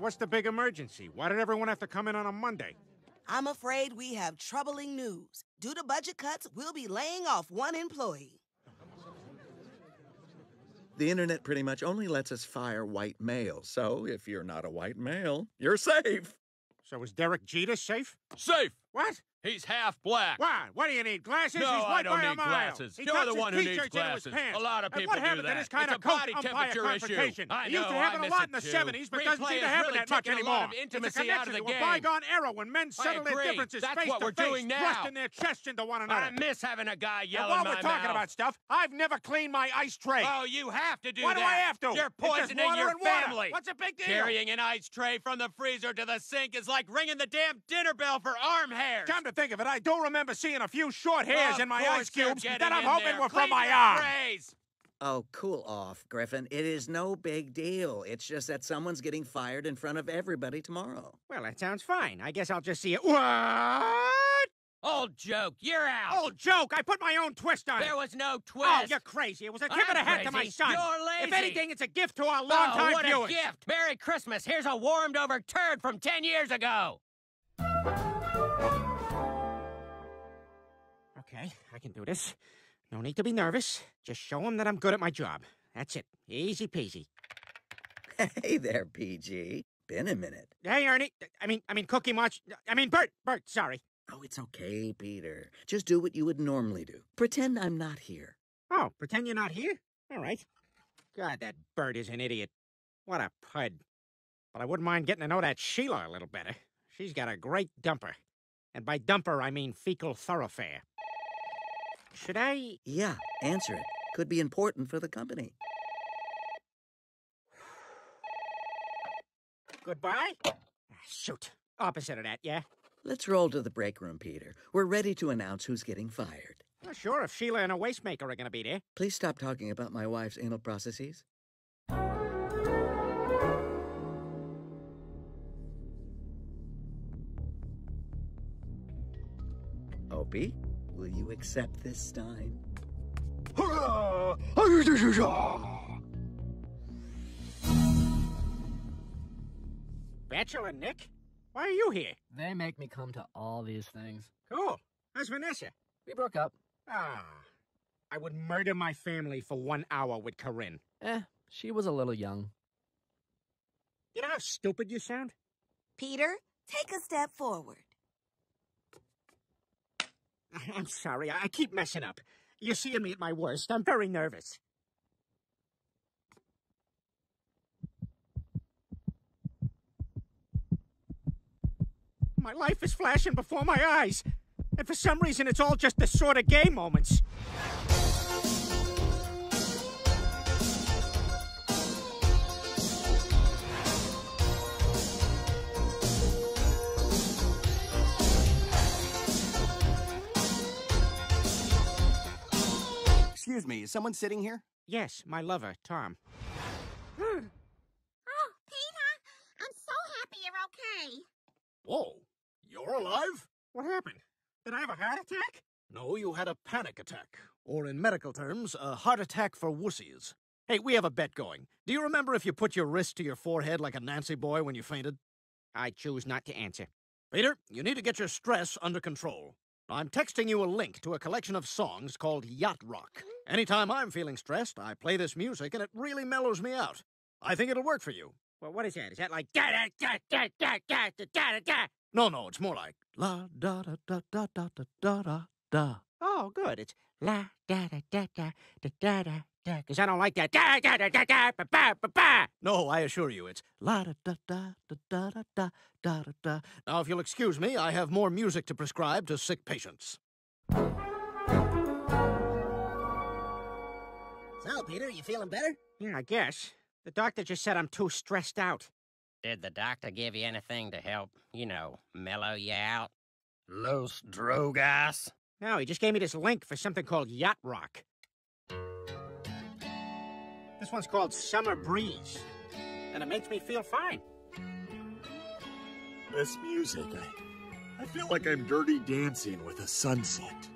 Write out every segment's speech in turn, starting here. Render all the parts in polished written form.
what's the big emergency? Why did everyone have to come in on a Monday? I'm afraid we have troubling news. Due to budget cuts, we'll be laying off one employee. The internet pretty much only lets us fire white males, so if you're not a white male, you're safe. So is Derek Jeter safe? Safe! What? He's half black. Why? What do you need, glasses? No, He's white I don't by a need mile. glasses. He You're tucks the his one who needs t-shirts into his glasses. pants. A lot of And people what do happened to that. this kind It's of a body umpire temperature issue. confrontation? I He used to know, have I it a miss lot it in the too. 70s, but doesn't Replay seem to has happen really that much taken a anymore. lot of intimacy It's a out of the connection to a game. bygone era when men settled their agree. differences That's face what to we're face, doing now. thrusting their chests into one another. I miss having a guy And yell while in we're my talking mouth. about stuff, I've never cleaned my ice tray. Oh, you have to do Why that. do I have to? You're It's just poisoning water your and water. family. What's a big deal? Carrying an ice tray from the freezer to the sink is like ringing the damn dinner bell for arm hairs. Come to think of it, I do remember seeing a few short hairs in my ice cubes that that I'm hoping were from my arm. arm. Oh, cool off, Griffin. It is no big deal. It's just that someone's getting fired in front of everybody tomorrow. Well, that sounds fine. I guess I'll just see it. What? Old joke, you're out. Old joke. I put my own twist on it. There was no twist. Oh, you're crazy. It was a tip of the hat to my son. You're lazy. If anything, it's a gift to our longtime what viewers. a gift. Merry Christmas. Here's a warmed over turd from 10 years ago. Okay, I can do this. No need to be nervous. Just show him that I'm good at my job. That's it. Easy peasy. Hey there, PG. Been a minute. Hey, Ernie. I mean, Cookie Bert. Bert, sorry. Oh, it's okay, Peter. Just do what you would normally do. Pretend I'm not here. Oh, pretend you're not here? All right. God, that Bert is an idiot. What a pud. But I wouldn't mind getting to know that Sheila a little better. She's got a great dumper. And by dumper, I mean fecal thoroughfare. Should I? Yeah, answer it. Could be important for the company. Goodbye? Shoot. Opposite of that, yeah? Let's roll to the break room, Peter. We're ready to announce who's getting fired. Well, sure, if Sheila and a wastemaker are going to be there. Please stop talking about my wife's anal processes. Opie, will you accept this Stein? Bachelor Nick? Why are you here? They make me come to all these things. Cool. How's Vanessa? We broke up. Ah. I would murder my family for 1 hour with Corinne. She was a little young. You know how stupid you sound? Peter, take a step forward. I'm sorry. I keep messing up. You're seeing me at my worst. I'm very nervous. My life is flashing before my eyes. And for some reason, it's all just the sort of gay moments. Excuse me, is someone sitting here? Yes, my lover, Tom. Oh, Peter, I'm so happy you're okay. Whoa, you're alive? What happened? Did I have a heart attack? No, you had a panic attack. Or in medical terms, a heart attack for wussies. Hey, we have a bet going. Do you remember if you put your wrist to your forehead like a Nancy boy when you fainted? I choose not to answer. Peter, you need to get your stress under control. I'm texting you a link to a collection of songs called Yacht Rock. Anytime I'm feeling stressed, I play this music and it really mellows me out. I think it'll work for you. Well, what is that? Is that like da-da-da-da-da-da-da-da-da? No, it's more like la-da-da-da-da-da-da-da. Oh, good. It's la-da-da-da-da-da-da-da. Because I don't like that da-da-da-da-da-ba-ba-ba-ba. No, I assure you, it's la-da-da-da-da-da-da-da-da. Now, if you'll excuse me, I have more music to prescribe to sick patients. So, Peter, you feeling better? Yeah, I guess. The doctor just said I'm too stressed out. Did the doctor give you anything to help, mellow you out? Los Drogas. No, he just gave me this link for something called Yacht Rock. This one's called Summer Breeze. And it makes me feel fine. This music, I feel like I'm dirty dancing with a sunset.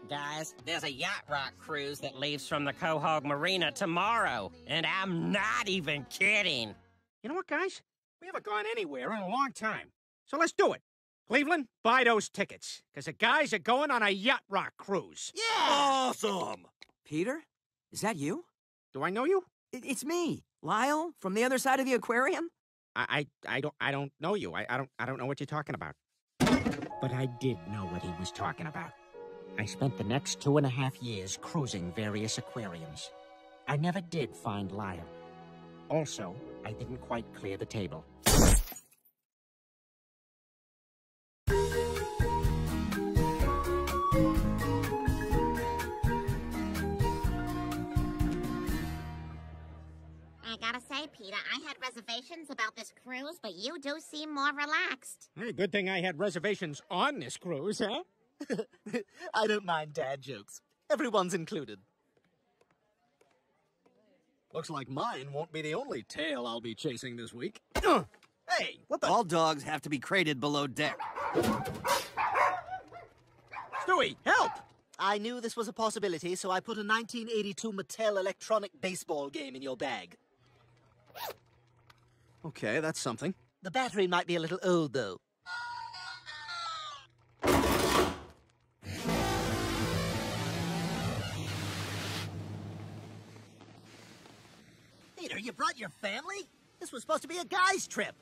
Guys, there's a yacht rock cruise that leaves from the Quahog Marina tomorrow, and I'm not even kidding. You know what, guys? We haven't gone anywhere in a long time. So let's do it. Cleveland, buy those tickets, because the guys are going on a yacht rock cruise. Yeah! Awesome! Peter? Is that you? Do I know you? It's me, Lyle, from the other side of the aquarium. I don't know you. I don't know what you're talking about. But I did know what he was talking about. I spent the next 2.5 years cruising various aquariums. I never did find Lyle. Also, I didn't quite clear the table. I gotta say, Peter, I had reservations about this cruise, but you do seem more relaxed. Hey, good thing I had reservations on this cruise, huh? I don't mind dad jokes. Everyone's included. Looks like mine won't be the only tail I'll be chasing this week. Hey, what the? All dogs have to be crated below deck. Stewie, help! I knew this was a possibility, so I put a 1982 Mattel electronic baseball game in your bag. Okay, that's something. The battery might be a little old, though. Peter, you brought your family? This was supposed to be a guy's trip.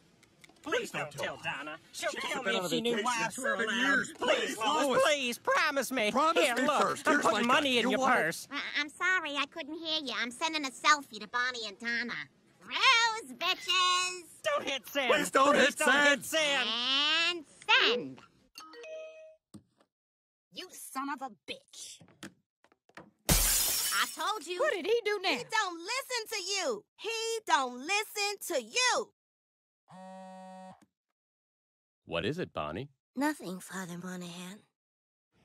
Please don't tell Donna. She'll kill me been on if a she knew vacation wives were 7 allowed. years. Please, Lois. Lois, please, promise me. Promise Here, me look, first. I'm Here's putting my money gun. in You your want it? purse. I'm sorry, I couldn't hear you. I'm sending a selfie to Bonnie and Donna. Rose, bitches! Don't hit send. Please don't hit don't send. hit send. And send. You son of a bitch. I told you. What did he do now? He don't listen to you. He don't listen to you. What is it, Bonnie? Nothing, Father Monahan.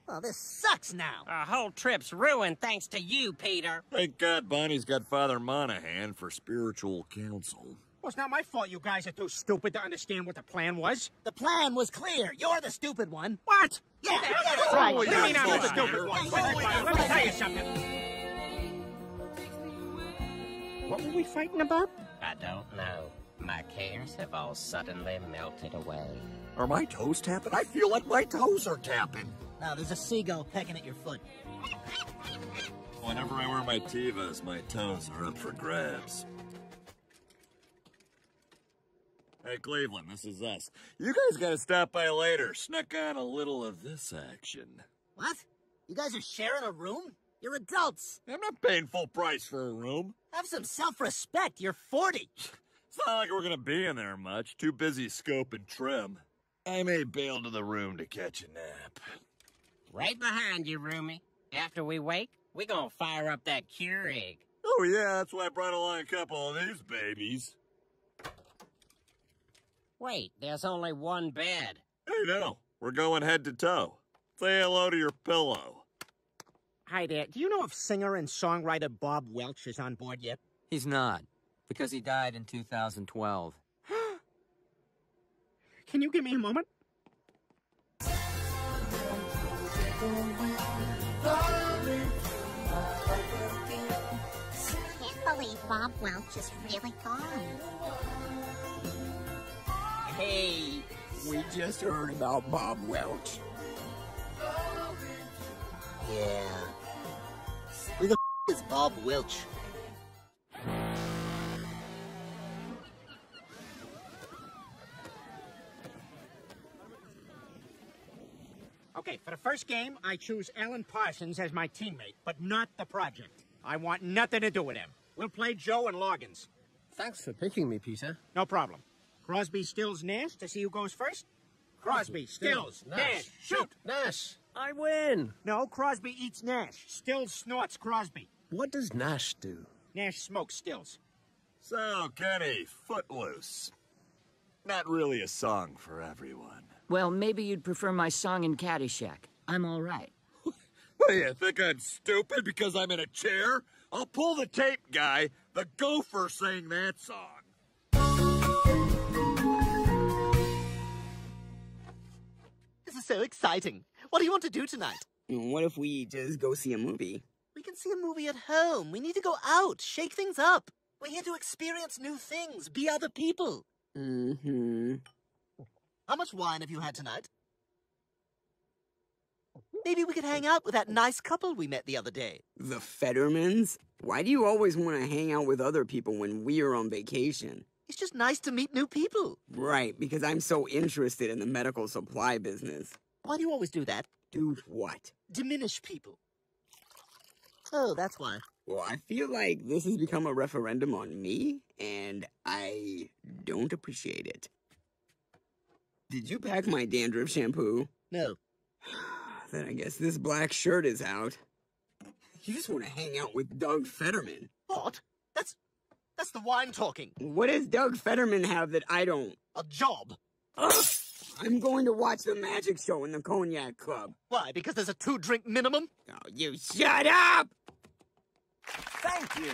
Oh, this sucks now. Our whole trip's ruined thanks to you, Peter. Thank God Bonnie's got Father Monahan for spiritual counsel. Well, it's not my fault you guys are too stupid to understand what the plan was. The plan was clear. You're the stupid one. What? Yeah, That's right. What do you mean I'm the Peter. stupid one? Let me tell you something. What were we fighting about? I don't know. My cares have all suddenly melted away. Are my toes tapping? I feel like my toes are tapping. Now, there's a seagull pecking at your foot. Whenever I wear my Tivas, my toes are up for grabs. Hey, Cleveland, this is us. You guys gotta stop by later. Snuck on a little of this action. What? You guys are sharing a room? You're adults. I'm not paying full price for a room. Have some self-respect. You're 40. It's not like we're gonna be in there much. Too busy scoping trim. I may bail to the room to catch a nap. Right behind you, roomie. After we wake, we gonna fire up that Keurig. Oh yeah, that's why I brought along a couple of these babies. Wait, there's only one bed. Hey, no, we're going head to toe. Say hello to your pillow. Hi there. Do you know if singer and songwriter Bob Welch is on board yet? He's not, because he died in 2012. Can you give me a moment? Can't believe Bob Welch is really gone. Hey, we just heard about Bob Welch. Yeah. Who the is Bob Welch? Okay, for the first game, I choose Alan Parsons as my teammate, but not the project. I want nothing to do with him. We'll play Joe and Loggins. Thanks for picking me, Peter. No problem. Crosby, Stills, Nash to see who goes first? Crosby, Stills, Nash, shoot! Nash, I win. No, Crosby eats Nash. Stills snorts Crosby. What does Nash do? Nash smokes Stills. So, Kenny, Footloose. Not really a song for everyone. Well, maybe you'd prefer my song in Caddyshack. I'm all right. What do you think I'm stupid because I'm in a chair? I'll pull the tape, guy. The gopher sang that song. This is so exciting. What do you want to do tonight? What if we just go see a movie? We can see a movie at home. We need to go out, shake things up. We're here to experience new things, be other people. Mm-hmm. How much wine have you had tonight? Maybe we could hang out with that nice couple we met the other day. The Fettermans? Why do you always want to hang out with other people when we are on vacation? It's just nice to meet new people. Right, because I'm so interested in the medical supply business. Why do you always do that? Do what? Diminish people. Oh, that's why. Well, I feel like this has become a referendum on me, and I don't appreciate it. Did you pack my dandruff shampoo? No. Then I guess this black shirt is out. You just want to hang out with Doug Fetterman. What? That's the wine talking. What does Doug Fetterman have that I don't? A job. Ugh! I'm going to watch the magic show in the Cognac Club. Why? Because there's a 2-drink minimum? Oh, you shut up! Thank you.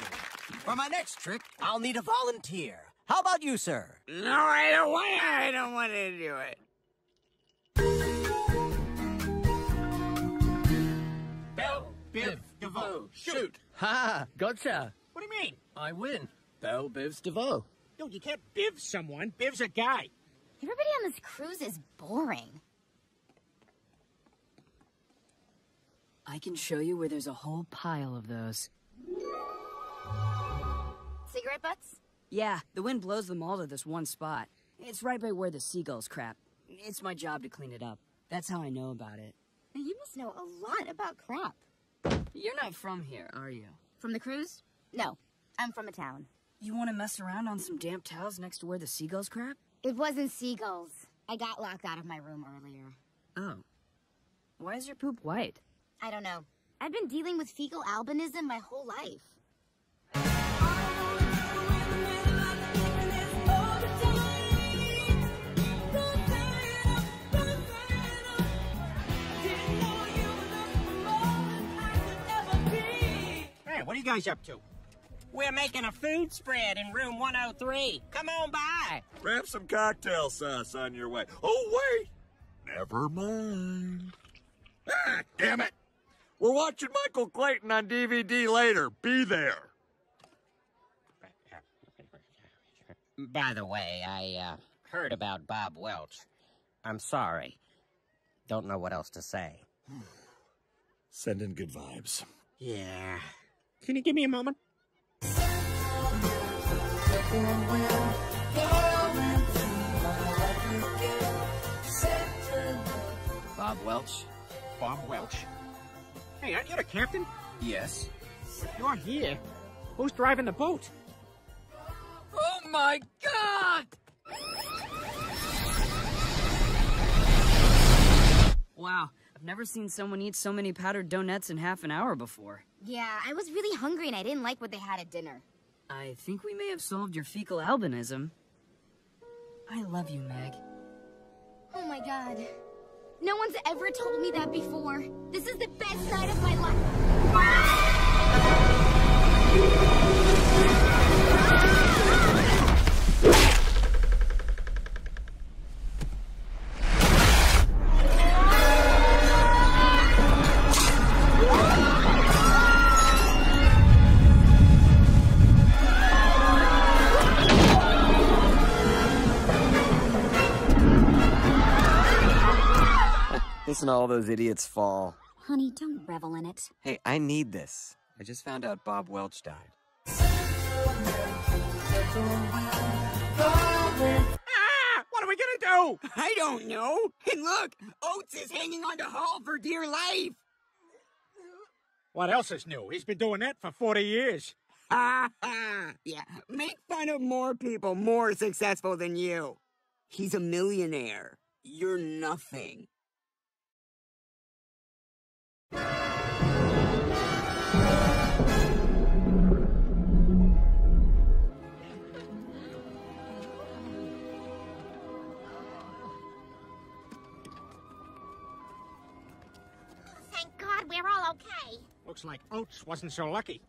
For my next trick, I'll need a volunteer. How about you, sir? No, I don't want to do it. Bell, Biv, DeVoe, shoot! Ha! Gotcha. What do you mean? I win. Bell Bivs DeVoe. No, you can't biv someone. Biv's a guy. Everybody on this cruise is boring. I can show you where there's a whole pile of those. Cigarette butts? Yeah, the wind blows them all to this one spot. It's right by where the seagulls crap. It's my job to clean it up. That's how I know about it. You must know a lot about crap. You're not from here, are you? From the cruise? No, I'm from a town. You want to mess around on some damp towels next to where the seagulls crap? It wasn't seagulls. I got locked out of my room earlier. Oh. Why is your poop white? I don't know. I've been dealing with fecal albinism my whole life. Hey, what are you guys up to? We're making a food spread in room 103. Come on by. Grab some cocktail sauce on your way. Oh, wait. Never mind. Ah, damn it. We're watching Michael Clayton on DVD later. Be there. By the way, I heard about Bob Welch. I'm sorry. Don't know what else to say. Send in good vibes. Yeah. Can you give me a moment? Bob Welch? Bob Welch. Hey, aren't you the captain? Yes. You're here. Who's driving the boat? Oh my God! Wow, I've never seen someone eat so many powdered donuts in half an hour before. Yeah, I was really hungry and I didn't like what they had at dinner. I think we may have solved your fecal albinism. I love you, Meg. Oh my god. No one's ever told me that before. This is the best night of my life. Listen to all those idiots fall. Honey, don't revel in it. Hey, I need this. I just found out Bob Welch died. Ah! What are we gonna do? I don't know. And look, Oates is hanging on to Hall for dear life. What else is new? He's been doing that for 40 years. Ha ha! Yeah, make fun of more people more successful than you. He's a millionaire. You're nothing. Thank God we're all okay. Looks like Oates wasn't so lucky.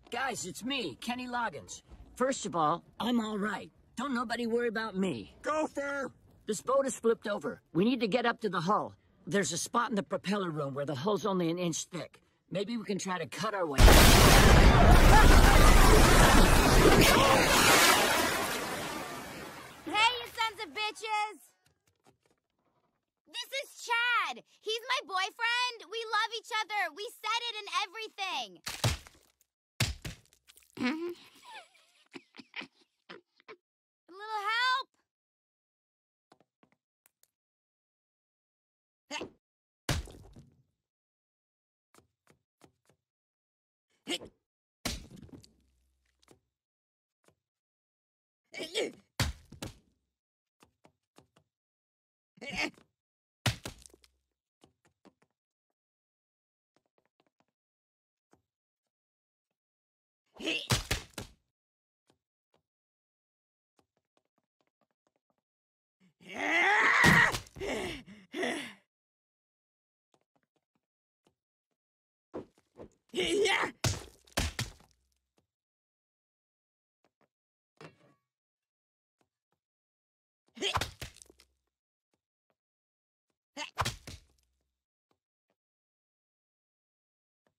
Guys, it's me, Kenny Loggins. First of all, I'm all right. Don't nobody worry about me. Gopher! This boat is flipped over. We need to get up to the hull. There's a spot in the propeller room where the hull's only an inch thick. Maybe we can try to cut our way. Hey, you sons of bitches! This is Chad. He's my boyfriend. We love each other. We said it and everything. A little help?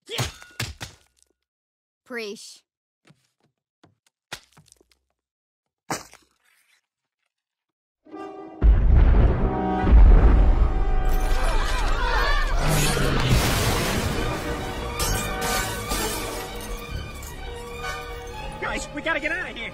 Yeah. Preach. Guys, we gotta get out of here.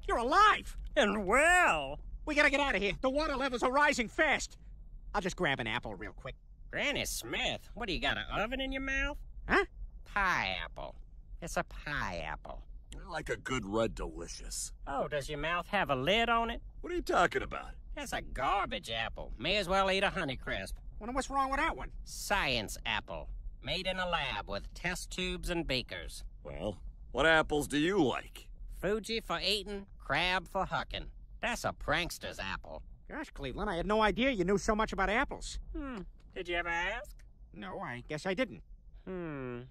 You're alive! And well! We gotta get out of here. The water levels are rising fast. I'll just grab an apple real quick. Granny Smith, what do you got, an oven in your mouth? Huh? Pie apple. It's a pie apple. I like a good red delicious. Oh, does your mouth have a lid on it? What are you talking about? That's a garbage apple. May as well eat a Honeycrisp. Wonder what's wrong with that one? Science apple. Made in a lab with test tubes and beakers. Well, what apples do you like? Fuji for eating, crab for hucking. That's a prankster's apple. Gosh, Cleveland, I had no idea you knew so much about apples. Did you ever ask? No, I guess I didn't. I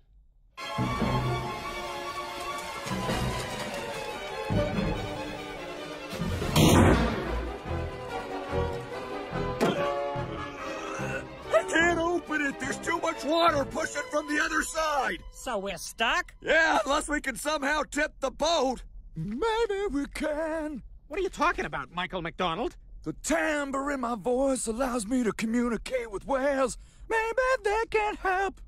can't open it! There's too much water pushing from the other side! So we're stuck? Yeah, unless we can somehow tip the boat. Maybe we can. What are you talking about, Michael McDonald? The timbre in my voice allows me to communicate with whales. Maybe they can help.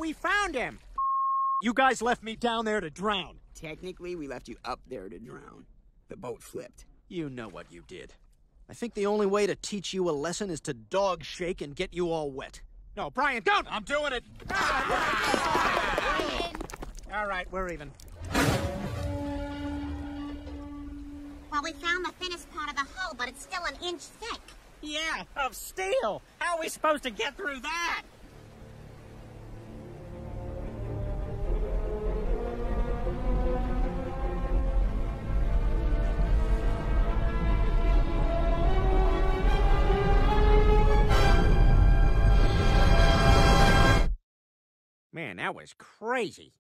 We found him! You guys left me down there to drown. Technically, we left you up there to drown. The boat flipped. You know what you did. I think the only way to teach you a lesson is to dog shake and get you all wet. No, Brian, don't! I'm doing it! All right, we're even. Well, we found the thinnest part of the hull, but it's still an inch thick. Yeah, of steel. How are we supposed to get through that? Man, that was crazy.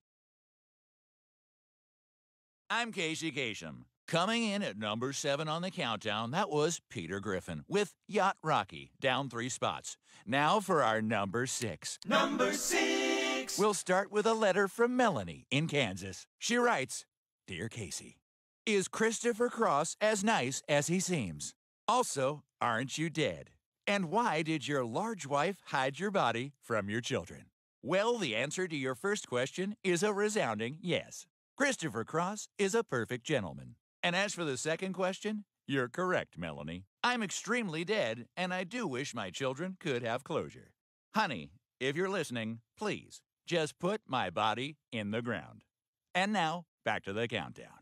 I'm Casey Kasem. Coming in at number 7 on the countdown, that was Peter Griffin with Yacht Rocky, down 3 spots. Now for our number 6. Number 6. 6. We'll start with a letter from Melanie in Kansas. She writes, Dear Casey, is Christopher Cross as nice as he seems? Also, aren't you dead? And why did your large wife hide your body from your children? Well, the answer to your first question is a resounding yes. Christopher Cross is a perfect gentleman. And as for the second question, you're correct, Melanie. I'm extremely dead, and I do wish my children could have closure. Honey, if you're listening, please, just put my body in the ground. And now, back to the countdown.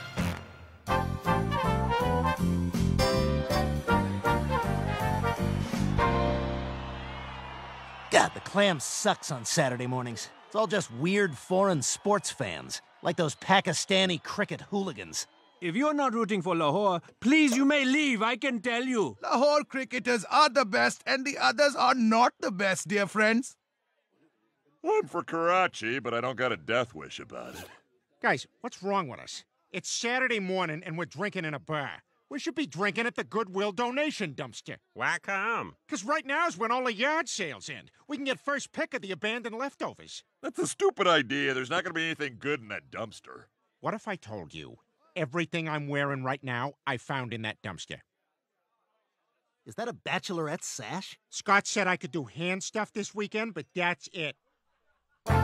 God, the clam sucks on Saturday mornings. It's all just weird foreign sports fans, like those Pakistani cricket hooligans. If you're not rooting for Lahore, please, you may leave, I can tell you. Lahore cricketers are the best, and the others are not the best, dear friends. I'm for Karachi, but I don't got a death wish about it. Guys, what's wrong with us? It's Saturday morning and we're drinking in a bar. We should be drinking at the Goodwill donation dumpster. Why come? Because right now is when all the yard sales end. We can get first pick of the abandoned leftovers. That's a stupid idea. There's not going to be anything good in that dumpster. What if I told you everything I'm wearing right now I found in that dumpster? Is that a bachelorette sash? Scott said I could do hand stuff this weekend, but that's it. I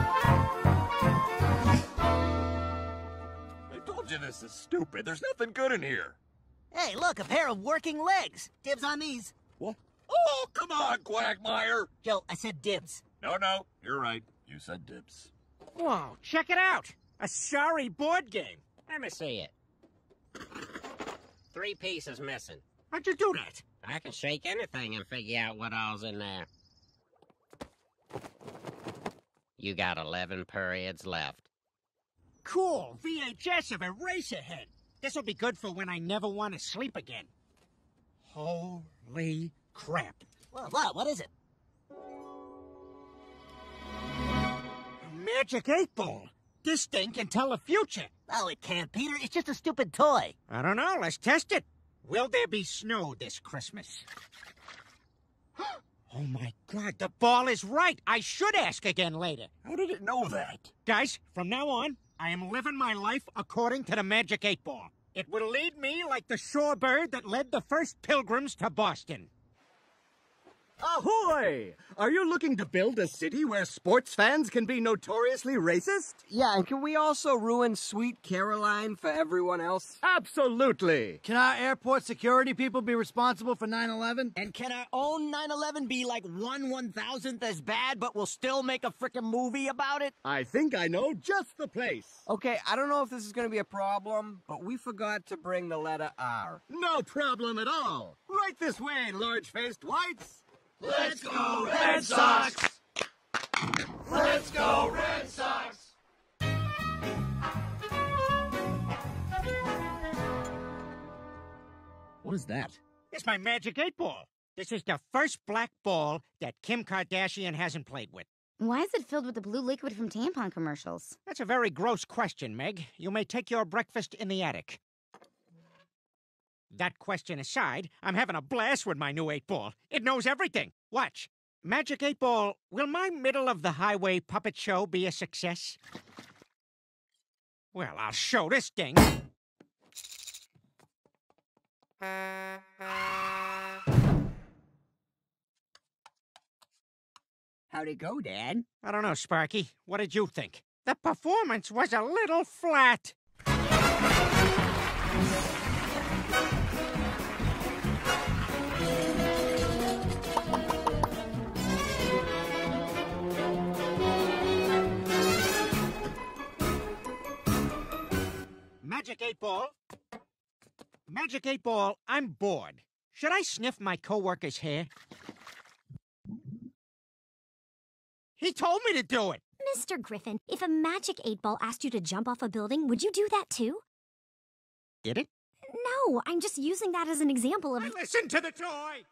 told you this is stupid. There's nothing good in here. Hey, look, a pair of working legs. Dibs on these. What? Oh, come on, Quagmire. Joe, I said dibs. No, you're right. You said dibs. Whoa, check it out. A sorry board game. Let me see it. 3 pieces missing. How'd you do that? I can shake anything and figure out what all's in there. You got 11 periods left. Cool. VHS of Eraserhead. This'll be good for when I never want to sleep again. Holy crap. What is it? Magic 8-Ball. This thing can tell the future. Oh, it can't, Peter. It's just a stupid toy. I don't know. Let's test it. Will there be snow this Christmas? Oh, my God. The ball is right. I should ask again later. How did it know that? Guys, from now on, I am living my life according to the Magic 8-Ball. It will lead me like the shorebird that led the first pilgrims to Boston. Ahoy! Are you looking to build a city where sports fans can be notoriously racist? Yeah, and can we also ruin Sweet Caroline for everyone else? Absolutely! Can our airport security people be responsible for 9/11? And can our own 9/11 be like 1/1000th as bad, but we'll still make a frickin' movie about it? I think I know just the place. Okay, I don't know if this is going to be a problem, but we forgot to bring the letter R. No problem at all. Right this way, large-faced whites. Let's go, Red Sox! Let's go, Red Sox! What is that? It's my Magic 8-Ball. This is the first black ball that Kim Kardashian hasn't played with. Why is it filled with the blue liquid from tampon commercials? That's a very gross question, Meg. You may take your breakfast in the attic. That question aside, I'm having a blast with my new 8-Ball. It knows everything. Watch. Magic 8-Ball, will my middle-of-the-highway puppet show be a success? Well, I'll show this thing. How'd it go, Dad? I don't know, Sparky. What did you think? The performance was a little flat. Magic 8-Ball? Magic 8-Ball, I'm bored. Should I sniff my coworker's hair? He told me to do it! Mr. Griffin, if a Magic 8-Ball asked you to jump off a building, would you do that too? Did it? No, I'm just using that as an example of... Listen to the toy!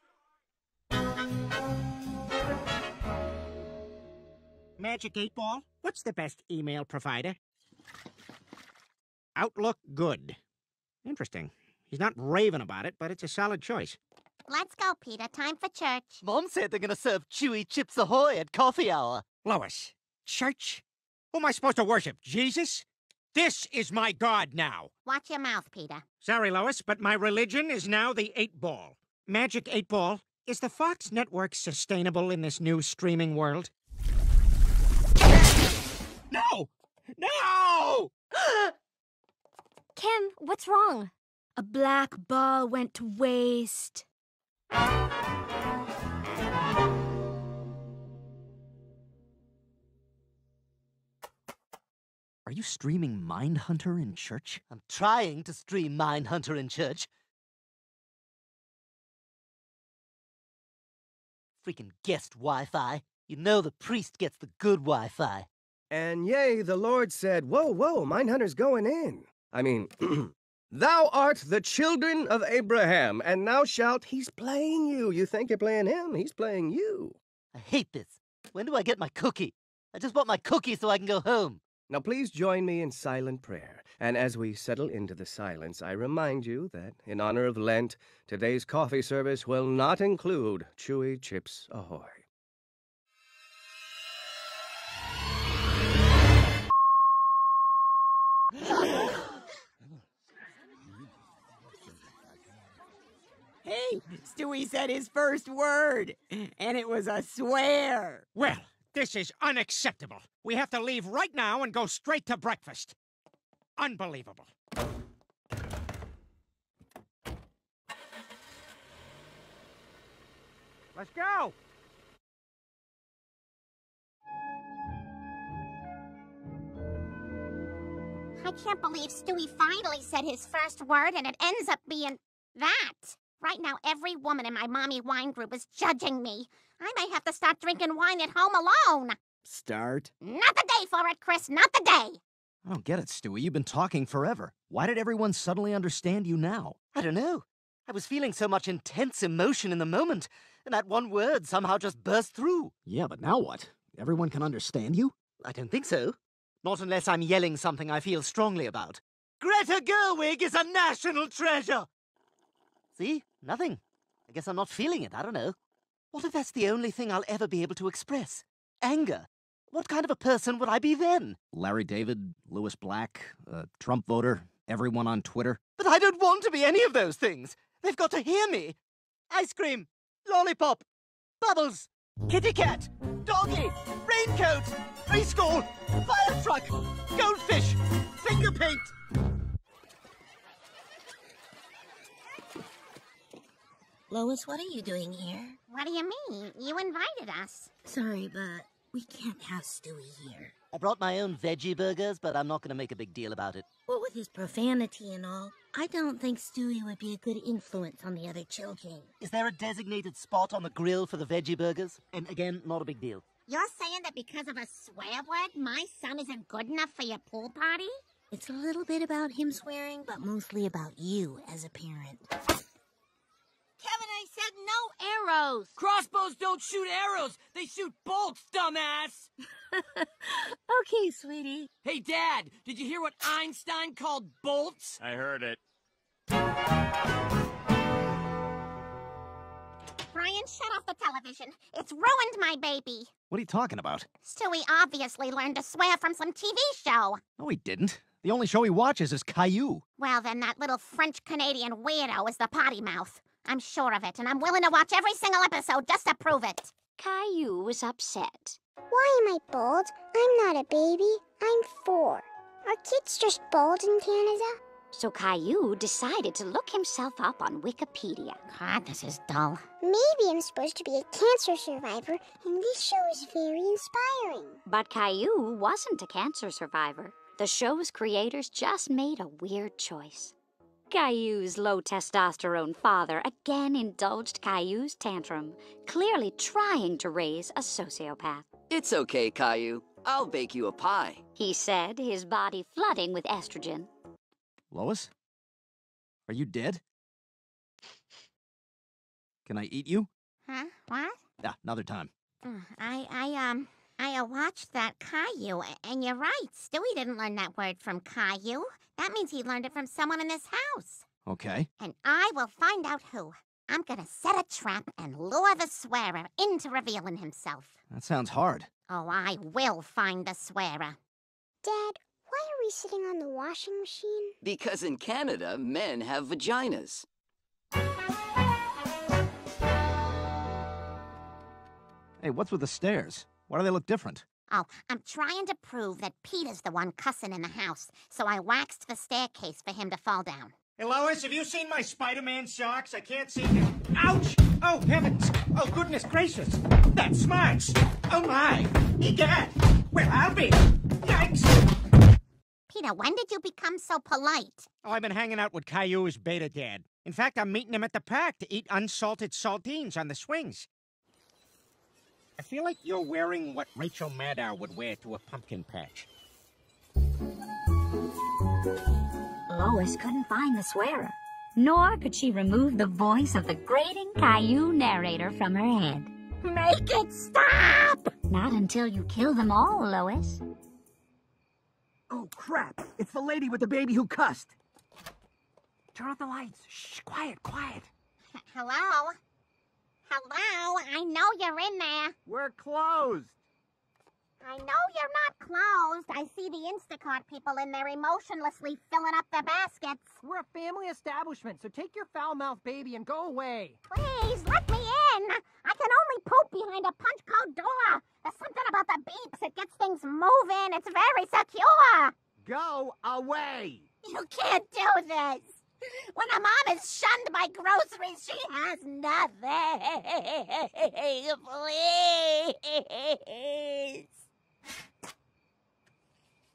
Magic 8-Ball, what's the best email provider? Outlook Good. Interesting. He's not raving about it, but it's a solid choice. Let's go, Peter. Time for church. Mom said they're going to serve chewy Chips Ahoy at coffee hour. Lois, church Who am I supposed to worship? Jesus? This is my God now. Watch your mouth, Peter. Sorry, Lois, but my religion is now the 8-ball. Magic 8-ball. Is the Fox network sustainable in this new streaming world? No! No! Kim, what's wrong? A black ball went to waste. Are you streaming Mindhunter in church? I'm trying to stream Mindhunter in church. Freaking guest Wi-Fi. You know the priest gets the good Wi-Fi. And yea, the Lord said, whoa, whoa, Mindhunter's going in. I mean, thou art the children of Abraham, and thou shalt, he's playing you. You think you're playing him, he's playing you. I hate this. When do I get my cookie? I just want my cookie so I can go home. Now please join me in silent prayer. And as we settle into the silence, I remind you that, in honor of Lent, today's coffee service will not include Chewy Chips Ahoy. Hey, Stewie said his first word, and it was a swear. Well, this is unacceptable. We have to leave right now and go straight to breakfast. Unbelievable. Let's go! I can't believe Stewie finally said his first word and it ends up being that. Right now, every woman in my mommy wine group is judging me. I may have to start drinking wine at home alone. Start? Not the day for it, Chris, not the day. I don't get it, Stewie. You've been talking forever. Why did everyone suddenly understand you now? I don't know. I was feeling so much intense emotion in the moment, and that one word somehow just burst through. Yeah, but now what? Everyone can understand you? I don't think so. Not unless I'm yelling something I feel strongly about. Greta Gerwig is a national treasure! See? Nothing. I guess I'm not feeling it. I don't know. What if that's the only thing I'll ever be able to express? Anger. What kind of a person would I be then? Larry David, Lewis Black, Trump voter, everyone on Twitter. But I don't want to be any of those things. They've got to hear me. Ice cream, lollipop, bubbles, kitty cat, doggy, raincoat, preschool, fire truck, goldfish, finger paint. Lois, what are you doing here? What do you mean? You invited us. Sorry, but we can't have Stewie here. I brought my own veggie burgers, but I'm not going to make a big deal about it. Well, with his profanity and all, I don't think Stewie would be a good influence on the other children. Is there a designated spot on the grill for the veggie burgers? And again, not a big deal. You're saying that because of a swear word, my son isn't good enough for your pool party? It's a little bit about him swearing, but mostly about you as a parent. Kevin, I said no arrows. Crossbows don't shoot arrows. They shoot bolts, dumbass. Okay, sweetie. Hey, Dad, did you hear what Einstein called bolts? I heard it. Brian, shut off the television. It's ruined my baby. What are you talking about? Stewie obviously learned to swear from some TV show. No, he didn't. The only show he watches is Caillou. Well, then that little French-Canadian weirdo is the potty mouth. I'm sure of it, and I'm willing to watch every single episode just to prove it. Caillou was upset. Why am I bald? I'm not a baby. I'm 4. Are kids just bald in Canada? So Caillou decided to look himself up on Wikipedia. God, this is dull. Maybe I'm supposed to be a cancer survivor, and this show is very inspiring. But Caillou wasn't a cancer survivor. The show's creators just made a weird choice. Caillou's low-testosterone father again indulged Caillou's tantrum, clearly trying to raise a sociopath. It's okay, Caillou. I'll bake you a pie, he said, his body flooding with estrogen. Lois? Are you dead? Can I eat you? Huh? What? Yeah, another time. I watched that Caillou, and you're right. Stewie didn't learn that word from Caillou. That means he learned it from someone in this house. Okay. And I will find out who. I'm gonna set a trap and lure the swearer into revealing himself. That sounds hard. Oh, I will find the swearer. Dad, why are we sitting on the washing machine? Because in Canada, men have vaginas. Hey, what's with the stairs? Why do they look different? Oh, I'm trying to prove that Peter's the one cussing in the house, so I waxed the staircase for him to fall down. Hey, Lois, have you seen my Spider-Man socks? I can't see them. Ouch! Oh, heavens! Oh, goodness gracious! That smarts! Oh, my! Egad! Well, I'll be! Yikes! Peter, when did you become so polite? Oh, I've been hanging out with Caillou's beta dad. In fact, I'm meeting him at the park to eat unsalted saltines on the swings. I feel like you're wearing what Rachel Maddow would wear to a pumpkin patch. Lois couldn't find the swearer, nor could she remove the voice of the grating Caillou narrator from her head. Make it stop! Not until you kill them all, Lois. Oh, crap. It's the lady with the baby who cussed. Turn off the lights. Shh, quiet, quiet. Hello? Hello? I know you're in there. We're closed. I know you're not closed. I see the Instacart people in there emotionlessly filling up their baskets. We're a family establishment, so take your foul-mouthed baby and go away. Please, let me in. I can only poop behind a punch code door. There's something about the beeps. It gets things moving. It's very secure. Go away. You can't do this. When a mom is shunned by groceries, she has nothing. Please.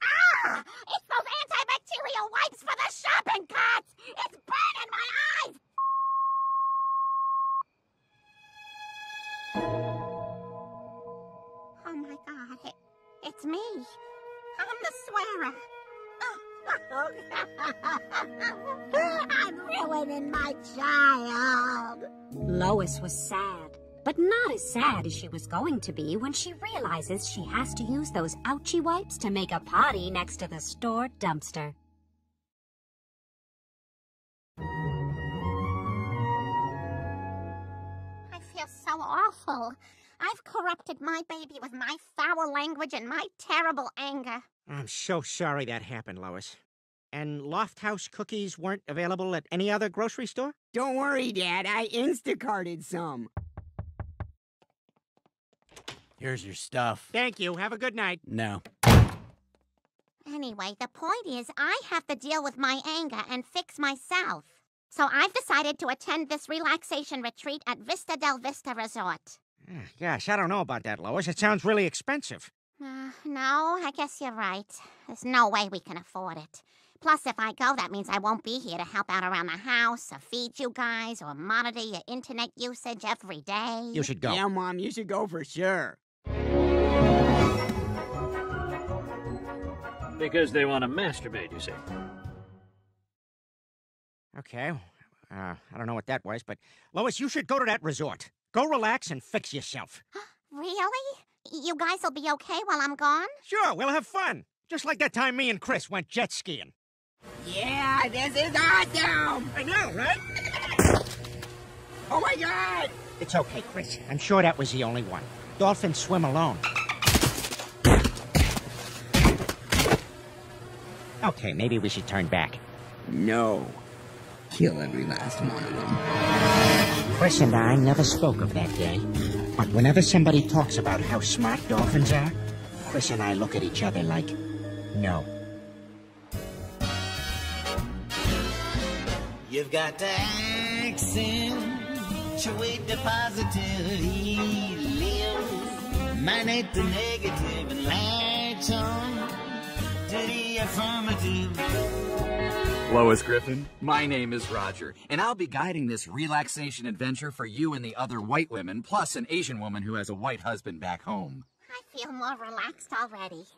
Ah! It's those antibacterial wipes for the shopping carts! It's burning my eyes! Oh my God, it's me. I'm the swearer. I'm ruining my child. Lois was sad, but not as sad as she was going to be when she realizes she has to use those ouchie wipes to make a potty next to the store dumpster. I feel so awful. I've corrupted my baby with my foul language and my terrible anger. I'm so sorry that happened, Lois. And Loft House cookies weren't available at any other grocery store? Don't worry, Dad. I Instacarted some. Here's your stuff. Thank you. Have a good night. No. Anyway, the point is I have to deal with my anger and fix myself. So I've decided to attend this relaxation retreat at Vista del Vista Resort. Gosh, I don't know about that, Lois. It sounds really expensive. No, I guess you're right. There's no way we can afford it. Plus, if I go, that means I won't be here to help out around the house, or feed you guys, or monitor your internet usage every day. You should go. Yeah, Mom, you should go for sure. Because they want to masturbate, you see. Okay. I don't know what that was, but Lois, you should go to that resort. Go relax and fix yourself. Really? You guys will be okay while I'm gone? Sure, we'll have fun. Just like that time me and Chris went jet skiing. Yeah, this is awesome! I know, right? Oh my God! It's okay, Chris. I'm sure that was the only one. Dolphins swim alone. Okay, maybe we should turn back. No. Kill every last one of them. Chris and I never spoke of that day. But whenever somebody talks about how smart dolphins are, Chris and I look at each other like, no. You've got to accentuate the positive helium. Minate the negative and latch on to the affirmative. Lois Griffin, my name is Roger, and I'll be guiding this relaxation adventure for you and the other white women, plus an Asian woman who has a white husband back home. I feel more relaxed already.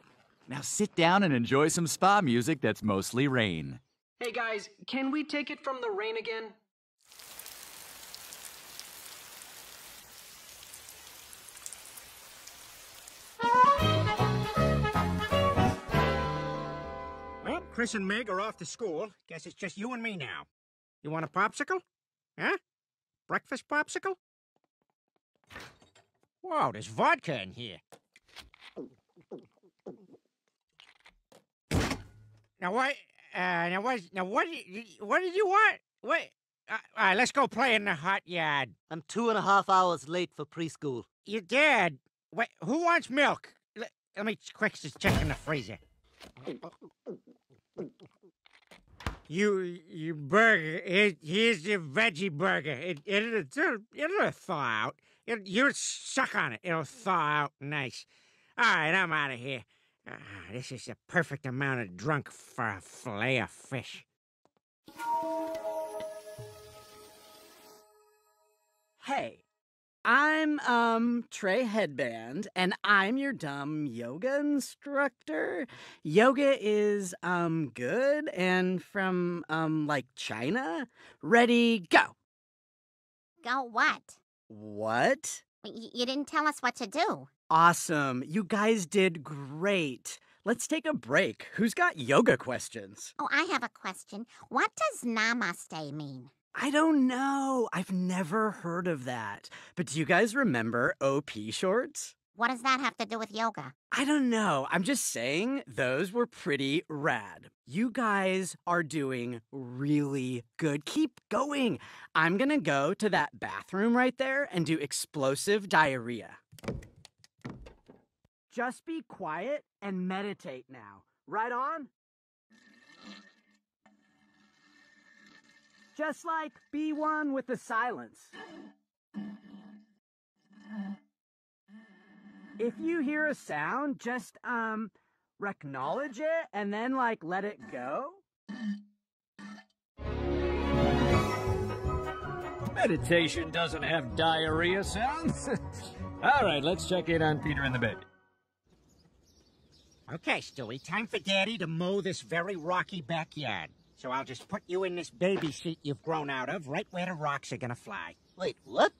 Now sit down and enjoy some spa music that's mostly rain. Hey guys, can we take it from the rain again? Well, Chris and Meg are off to school. Guess it's just you and me now. You want a popsicle? Huh? Breakfast popsicle? Whoa, there's vodka in here. Now what? What did you want? What? All right, let's go play in the hot yard. I'm 2.5 hours late for preschool. Your dad. Wait, who wants milk? Let me quick just check in the freezer. You burger. Here's your veggie burger. It'll thaw out. You suck on it. It'll thaw out nice. All right, I'm out of here. This is the perfect amount of drunk for a fillet of fish. Hey, I'm Trey Headband, and I'm your dumb yoga instructor. Yoga is good and from like China. Ready, go. Go what? What? You didn't tell us what to do. Awesome. You guys did great. Let's take a break. Who's got yoga questions? Oh, I have a question. What does namaste mean? I don't know. I've never heard of that. But do you guys remember OP shorts? What does that have to do with yoga? I don't know. I'm just saying those were pretty rad. You guys are doing really good. Keep going. I'm gonna go to that bathroom right there and do explosive diarrhea. Just be quiet and meditate now. Right on? Just like be one with the silence. If you hear a sound, just, acknowledge it and then, like, let it go. Meditation doesn't have diarrhea sounds. All right, let's check in on Peter and the baby. Okay, Stewie, time for Daddy to mow this very rocky backyard. So I'll just put you in this baby seat you've grown out of, right where the rocks are gonna fly. Wait, what?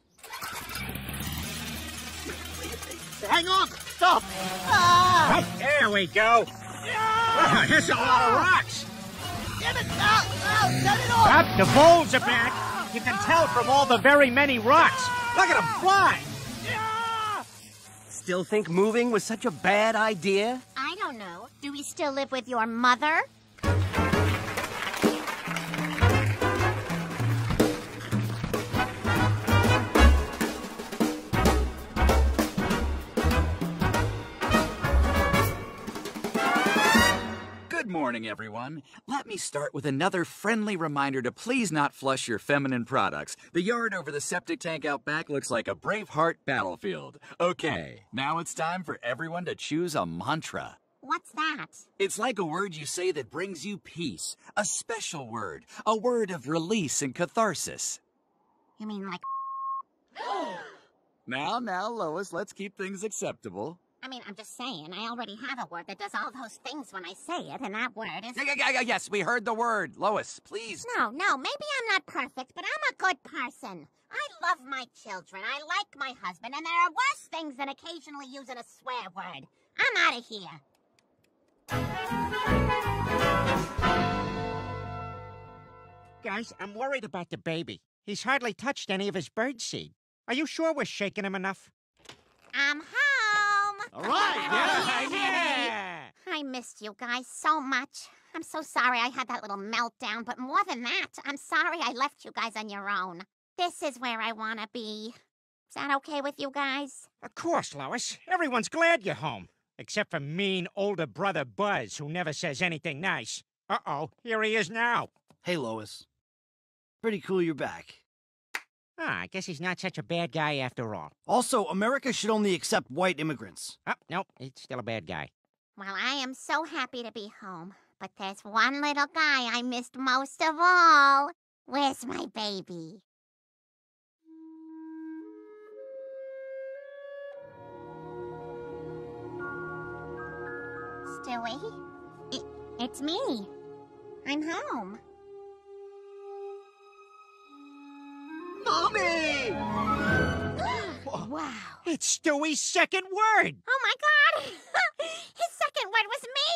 Hang on! Stop! Ah! Right, there we go! Oh, there's a lot of rocks! Damn it! Shut it off! Up, the voles are back! You can tell from all the very many rocks! Look at them fly! Still think moving was such a bad idea? I don't know. Do we still live with your mother? Good morning, everyone. Let me start with another friendly reminder to please not flush your feminine products. The yard over the septic tank out back looks like a Braveheart battlefield. Okay, now it's time for everyone to choose a mantra. What's that? It's like a word you say that brings you peace. A special word. A word of release and catharsis. You mean like... Now, Lois, let's keep things acceptable. I mean, I'm just saying, I already have a word that does all those things when I say it, and that word is... Yes, we heard the word. Lois, please. No, maybe I'm not perfect, but I'm a good person. I love my children, I like my husband, and there are worse things than occasionally using a swear word. I'm out of here. Guys, I'm worried about the baby. He's hardly touched any of his birdseed. Are you sure we're shaking him enough? I'm home. All right, yeah. I missed you guys so much. I'm so sorry I had that little meltdown, but more than that, I'm sorry I left you guys on your own. This is where I want to be. Is that okay with you guys? Of course, Lois. Everyone's glad you're home. Except for mean older brother Buzz, who never says anything nice. Uh-oh, here he is now. Hey, Lois. Pretty cool you're back. I guess he's not such a bad guy after all. Also, America should only accept white immigrants. Oh, nope, he's still a bad guy. Well, I am so happy to be home. But there's one little guy I missed most of all. Where's my baby? Stewie? It's me. I'm home. Mommy! Wow. It's Stewie's second word. Oh, my God. His second word was me.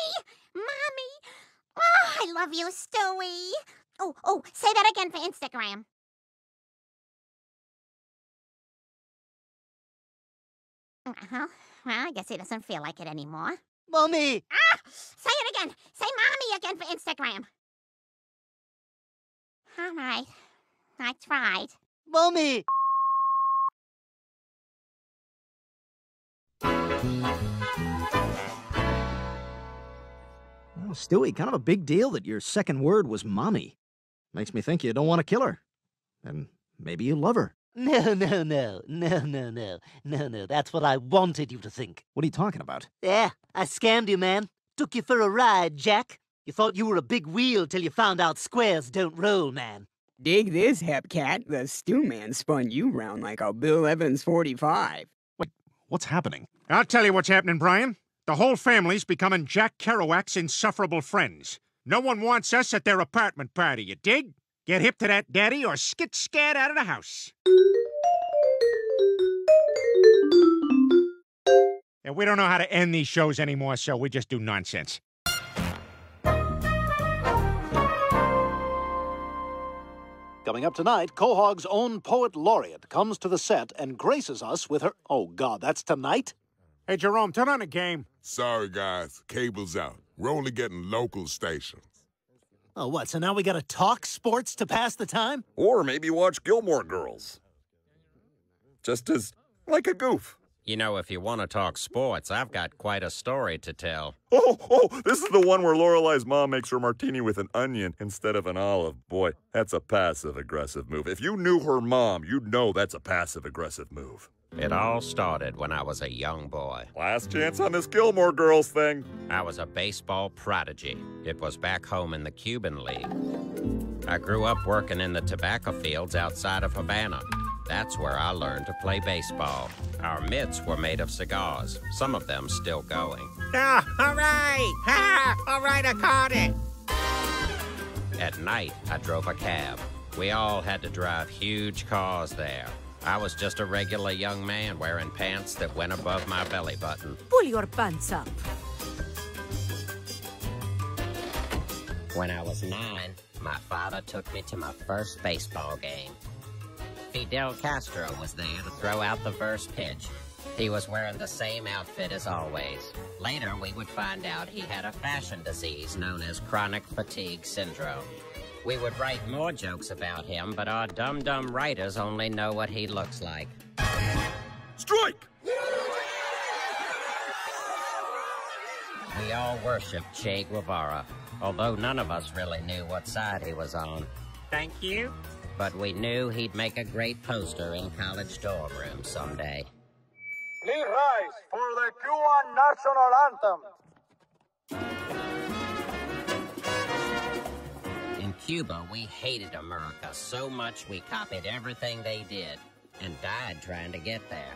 Mommy. Oh, I love you, Stewie. Oh, say that again for Instagram. Well, I guess he doesn't feel like it anymore. Mommy! Ah! Say it again. Say mommy again for Instagram. All right. I tried. Mommy! Well, Stewie, kind of a big deal that your second word was mommy. Makes me think you don't want to kill her. And maybe you love her. No. That's what I wanted you to think. What are you talking about? Yeah, I scammed you, man. Took you for a ride, Jack. You thought you were a big wheel till you found out squares don't roll, man. Dig this, Hepcat. The stew man spun you round like a Bill Evans 45. Wait, what's happening? I'll tell you what's happening, Brian. The whole family's becoming Jack Kerouac's insufferable friends. No one wants us at their apartment party, you dig? Get hip to that, Daddy, or skit-scat out of the house. And we don't know how to end these shows anymore, so we just do nonsense. Coming up tonight, Quahog's own poet laureate comes to the set and graces us with her... Oh, God, that's tonight? Hey, Jerome, turn on the game. Sorry, guys. Cable's out. We're only getting local stations. Oh, what, so now we gotta talk sports to pass the time? Or maybe watch Gilmore Girls. Just as, like a goof. You know, if you want to talk sports, I've got quite a story to tell. Oh, this is the one where Lorelei's mom makes her martini with an onion instead of an olive. Boy, that's a passive-aggressive move. If you knew her mom, you'd know that's a passive-aggressive move. It all started when I was a young boy. Last chance on this Gilmore Girls thing. I was a baseball prodigy. It was back home in the Cuban League. I grew up working in the tobacco fields outside of Havana. That's where I learned to play baseball. Our mitts were made of cigars, some of them still going. Ah, all right! Ah, all right, I caught it! At night, I drove a cab. We all had to drive huge cars there. I was just a regular young man wearing pants that went above my belly button. Pull your pants up. When I was 9, my father took me to my first baseball game. Fidel Castro was there to throw out the first pitch. He was wearing the same outfit as always. Later, we would find out he had a fashion disease known as chronic fatigue syndrome. We would write more jokes about him, but our dumb writers only know what he looks like. Strike! We all worshipped Che Guevara, although none of us really knew what side he was on. Thank you. But we knew he'd make a great poster in college dorm rooms someday. Please rise for the Cuban national anthem. In Cuba, we hated America so much we copied everything they did and died trying to get there.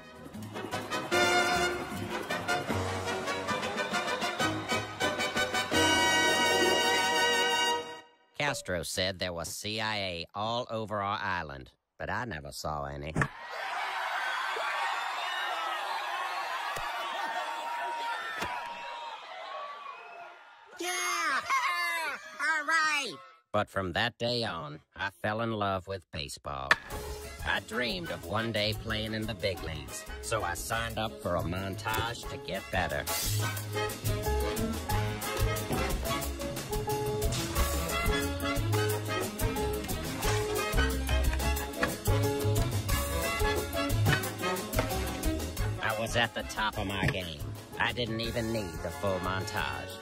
Castro said there was CIA all over our island, but I never saw any. All right! But from that day on, I fell in love with baseball. I dreamed of one day playing in the big leagues, so I signed up for a montage to get better. I was at the top of my game. I didn't even need the full montage.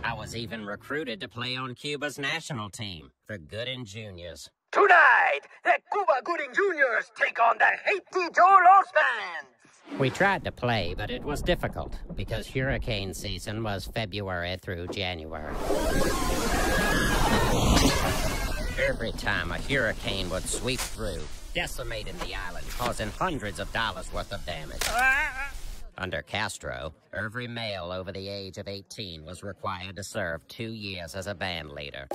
I was even recruited to play on Cuba's national team, the Gooding Juniors. Tonight, the Cuba Gooding Juniors take on the Haiti Cholos fans. We tried to play, but it was difficult because hurricane season was February through January. Every time a hurricane would sweep through, decimating the island, causing hundreds of dollars worth of damage. Under Castro, every male over the age of 18 was required to serve 2 years as a band leader.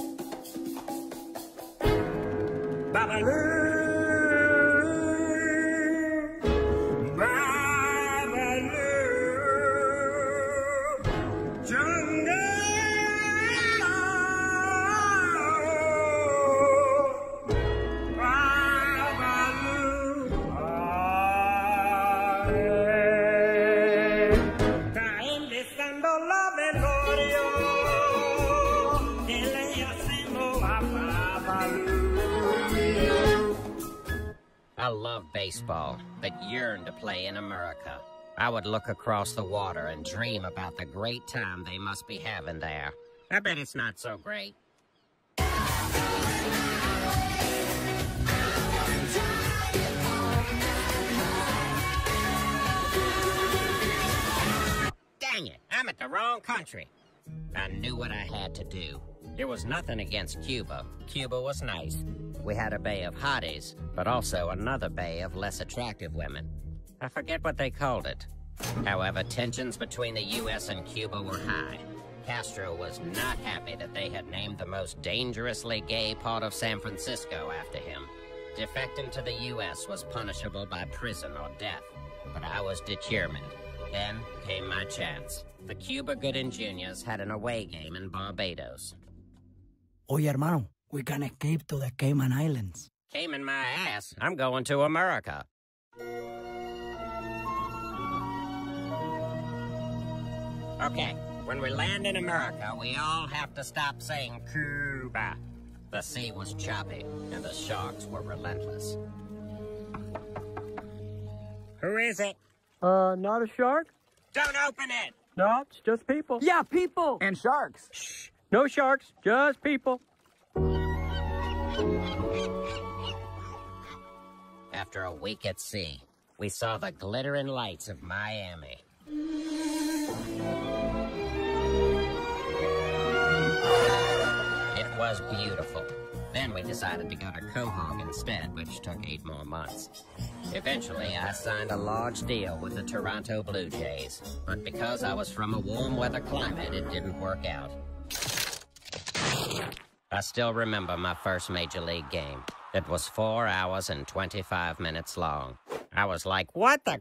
loved baseball, but yearned to play in America. I would look across the water and dream about the great time they must be having there. I bet it's not so great. Dang it, I'm at the wrong country. I knew what I had to do. There was nothing against Cuba. Cuba was nice. We had a bay of hotties, but also another bay of less attractive women. I forget what they called it. However, tensions between the U.S. and Cuba were high. Castro was not happy that they had named the most dangerously gay part of San Francisco after him. Defecting to the U.S. was punishable by prison or death, but I was determined. Then came my chance. The Cuba Gooding Juniors had an away game in Barbados. Oye, hermano, we can escape to the Cayman Islands. Cayman my ass. I'm going to America. Okay, when we land in America, we all have to stop saying Cuba. The sea was choppy, and the sharks were relentless. Who is it? Not a shark? Don't open it! No, it's just people. Yeah, people! And sharks. Shh. No sharks, just people. After a week at sea, we saw the glittering lights of Miami. It was beautiful. Then we decided to go to Quahog instead, which took 8 more months. Eventually, I signed a large deal with the Toronto Blue Jays, but because I was from a warm weather climate, it didn't work out. I still remember my first Major League game. It was 4 hours and 25 minutes long. I was like, what the?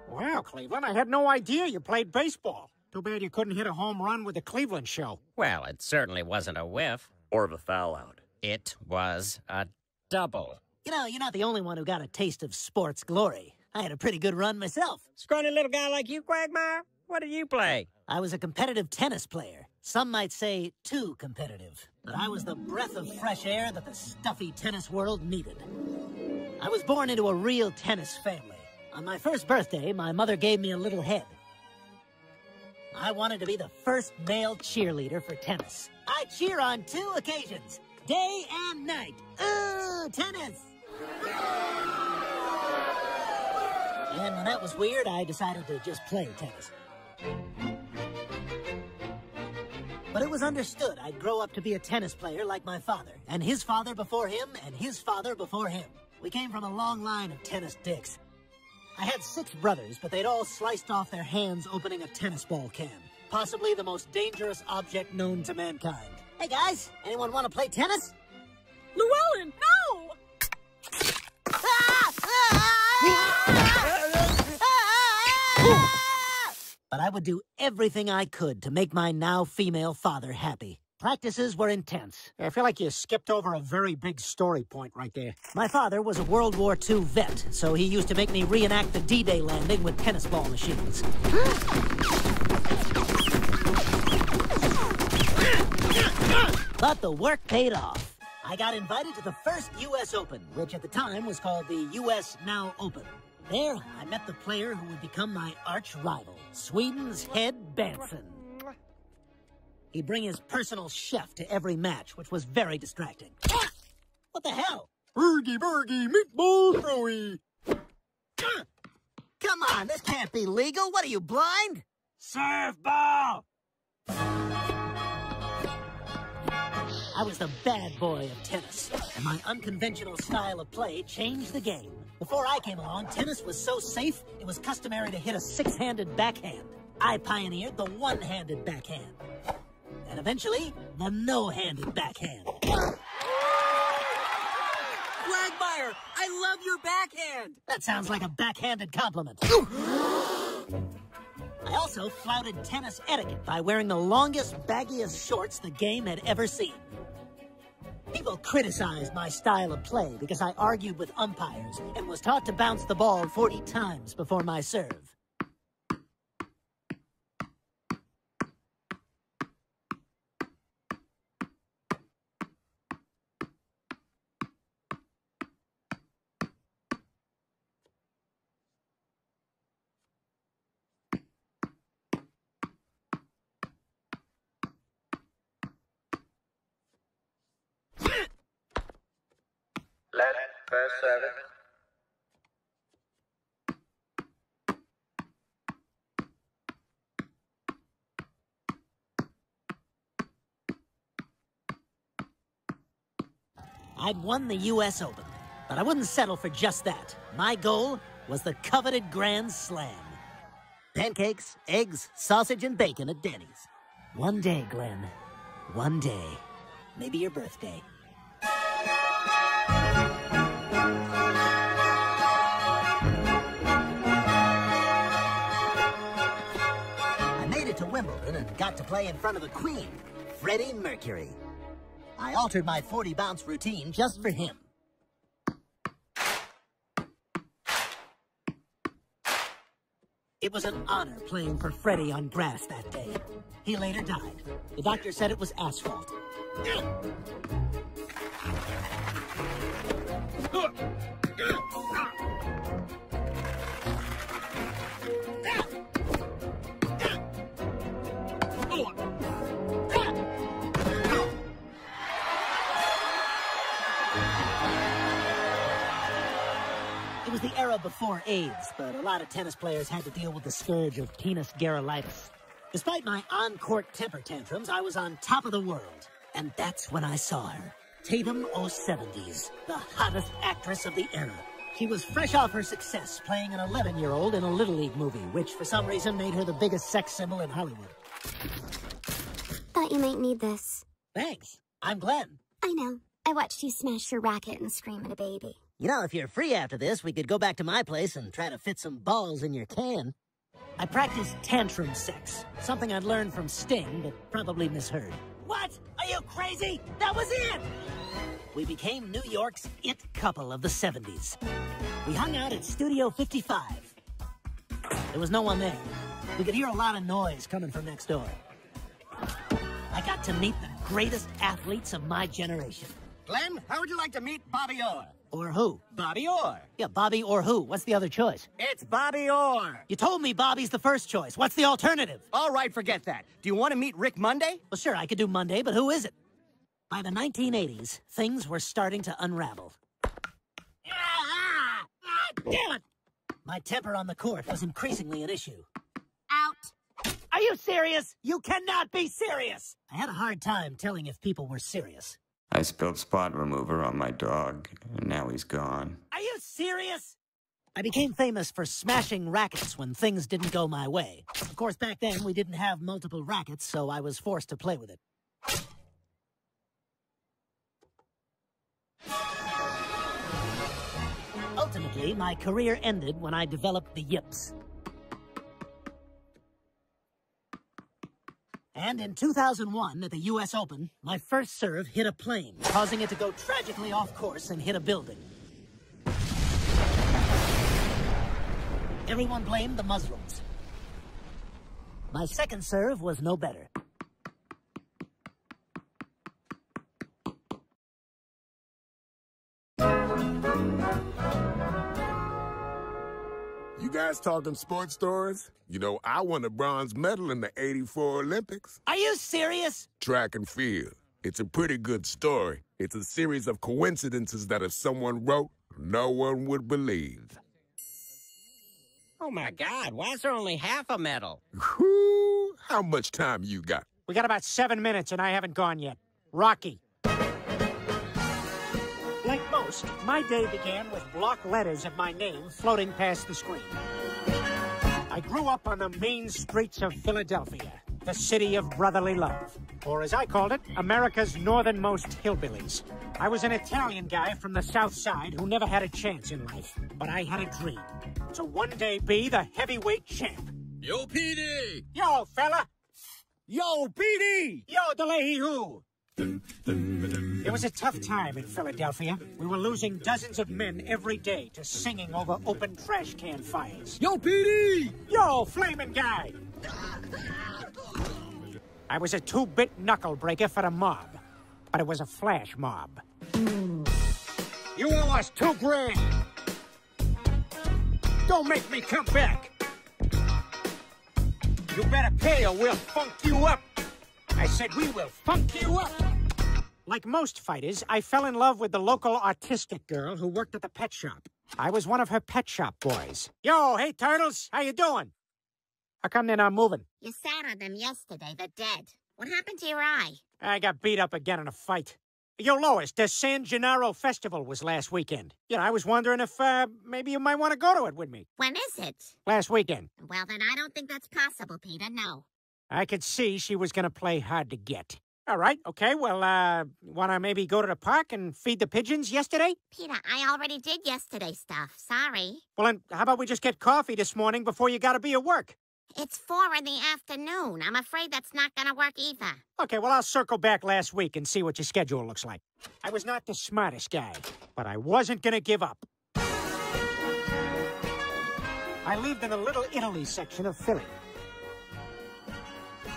Wow, Cleveland, I had no idea you played baseball. Too bad you couldn't hit a home run with the Cleveland show. Well, it certainly wasn't a whiff. Or of a foul out. It was a double. You know, you're not the only one who got a taste of sports glory. I had a pretty good run myself. Scrawny little guy like you, Quagmire? What did you play? I was a competitive tennis player. Some might say too competitive. But I was the breath of fresh air that the stuffy tennis world needed. I was born into a real tennis family. On my first birthday, my mother gave me a little head. I wanted to be the first male cheerleader for tennis. I cheer on 2 occasions, day and night. Ooh, tennis! And when that was weird, I decided to just play tennis. But it was understood I'd grow up to be a tennis player like my father, and his father before him, and his father before him. We came from a long line of tennis dicks. I had 6 brothers, but they'd all sliced off their hands opening a tennis ball can. Possibly the most dangerous object known to mankind. Hey guys, anyone want to play tennis? Llewellyn, no! But I would do everything I could to make my now female father happy. Practices were intense. I feel like you skipped over a very big story point right there. My father was a World War II vet, so he used to make me reenact the D-Day landing with tennis ball machines. But the work paid off. I got invited to the first U.S. Open, which at the time was called the U.S. Now Open. There, I met the player who would become my arch rival, Sweden's Hed Benson. He'd bring his personal chef to every match, which was very distracting. Ah! What the hell? Burgy, meatball throwy. Come on, this can't be legal. What are you, blind? Serve ball! I was the bad boy of tennis, and my unconventional style of play changed the game. Before I came along, tennis was so safe, it was customary to hit a 6-handed backhand. I pioneered the one-handed backhand. And eventually, the no-handed backhand. Quagmire, I love your backhand! That sounds like a backhanded compliment. I also flouted tennis etiquette by wearing the longest, baggiest shorts the game had ever seen. People criticized my style of play because I argued with umpires and was taught to bounce the ball 40 times before my serve. First service. I'd won the U.S. Open, but I wouldn't settle for just that. My goal was the coveted Grand Slam. Pancakes, eggs, sausage, and bacon at Denny's. One day, Glenn. One day. Maybe your birthday. I made it to Wimbledon and got to play in front of the Queen, Freddie Mercury. I altered my 40-bounce routine just for him. It was an honor playing for Freddie on grass that day. He later died. The doctor said it was asphalt. It was the era before AIDS, but a lot of tennis players had to deal with the scourge of penis garrulitis. Despite my on-court temper tantrums, I was on top of the world. And that's when I saw her. Tatum O'Seventies, the hottest actress of the era. She was fresh off her success playing an 11-year-old in a Little League movie, which for some reason made her the biggest sex symbol in Hollywood. Thought you might need this. Thanks. I'm Glenn. I know. I watched you smash your racket and scream at a baby. You know, if you're free after this, we could go back to my place and try to fit some balls in your can. I practiced tantrum sex, something I'd learned from Sting, but probably misheard. What? Are you crazy? That was it! We became New York's it couple of the 70s. We hung out at Studio 55. There was no one there. We could hear a lot of noise coming from next door. I got to meet the greatest athletes of my generation. Glenn, how would you like to meet Bobby Orr? Or who? Bobby Orr. Yeah, Bobby or who? What's the other choice? It's Bobby Orr. You told me Bobby's the first choice. What's the alternative? All right, forget that. Do you want to meet Rick Monday? Well, sure, I could do Monday, but who is it? By the 1980s, things were starting to unravel. Damn it! My temper on the court was increasingly an issue. Out. Are you serious? You cannot be serious! I had a hard time telling if people were serious. I spilled spot remover on my dog, and now he's gone. Are you serious? I became famous for smashing rackets when things didn't go my way. Of course, back then, we didn't have multiple rackets, so I was forced to play with it. Ultimately, my career ended when I developed the yips. And in 2001, at the U.S. Open, my first serve hit a plane, causing it to go tragically off course and hit a building. Everyone blamed the Muslims. My second serve was no better. You guys talking sports stories? You know, I won a bronze medal in the '84 Olympics. Are you serious? Track and field. It's a pretty good story. It's a series of coincidences that if someone wrote, no one would believe. Oh my God, why is there only half a medal? Whew, how much time you got? We got about 7 minutes and I haven't gone yet. Rocky. Like most, my day began with block letters of my name floating past the screen. I grew up on the main streets of Philadelphia, the city of brotherly love. Or as I called it, America's northernmost hillbillies. I was an Italian guy from the South Side who never had a chance in life. But I had a dream. To one day be the heavyweight champ. Yo, PD! Yo, fella! Yo, PD! Yo, DeLahey who? It was a tough time in Philadelphia. We were losing dozens of men every day to singing over open trash can fires. Yo, PD! Yo, flaming guy! I was a 2-bit knuckle breaker for the mob, but it was a flash mob. You owe us $2 grand. Don't make me come back. You better pay or we'll funk you up. I said we will funk you up. Like most fighters, I fell in love with the local autistic girl who worked at the pet shop. I was one of her pet shop boys. Yo, hey, Turtles, how you doing? How come they're not moving? You sat on them yesterday. They're dead. What happened to your eye? I got beat up again in a fight. Yo, Lois, the San Gennaro Festival was last weekend. I was wondering if, maybe you might want to go to it with me. When is it? Last weekend. Well, then I don't think that's possible, Peter. No. I could see she was going to play hard to get. All right, okay, well, want to maybe go to the park and feed the pigeons yesterday? Peter, I already did yesterday's stuff. Sorry. Well, then, how about we just get coffee this morning before you got to be at work? It's 4 in the afternoon. I'm afraid that's not going to work either. Okay, well, I'll circle back last week and see what your schedule looks like. I was not the smartest guy, but I wasn't going to give up. I lived in the Little Italy section of Philly.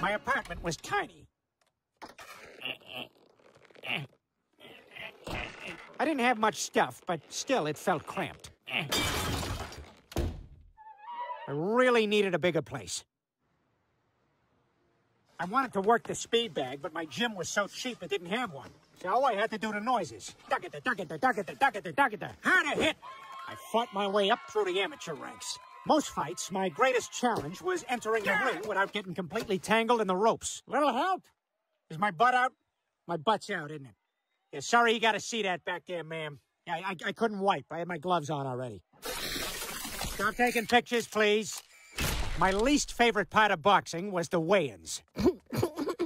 My apartment was tiny. I didn't have much stuff, but still it felt cramped. I really needed a bigger place. I wanted to work the speed bag, but my gym was so cheap it didn't have one. So I had to do the noises. Duckata, duckata, duckata, duckata, duckata. Hard to hit. I fought my way up through the amateur ranks. Most fights, my greatest challenge was entering the ring without getting completely tangled in the ropes. Little help? Is my butt out? My butt's out, isn't it? Yeah, sorry you got to see that back there, ma'am. Yeah, I couldn't wipe. I had my gloves on already. Stop taking pictures, please. My least favorite part of boxing was the weigh-ins.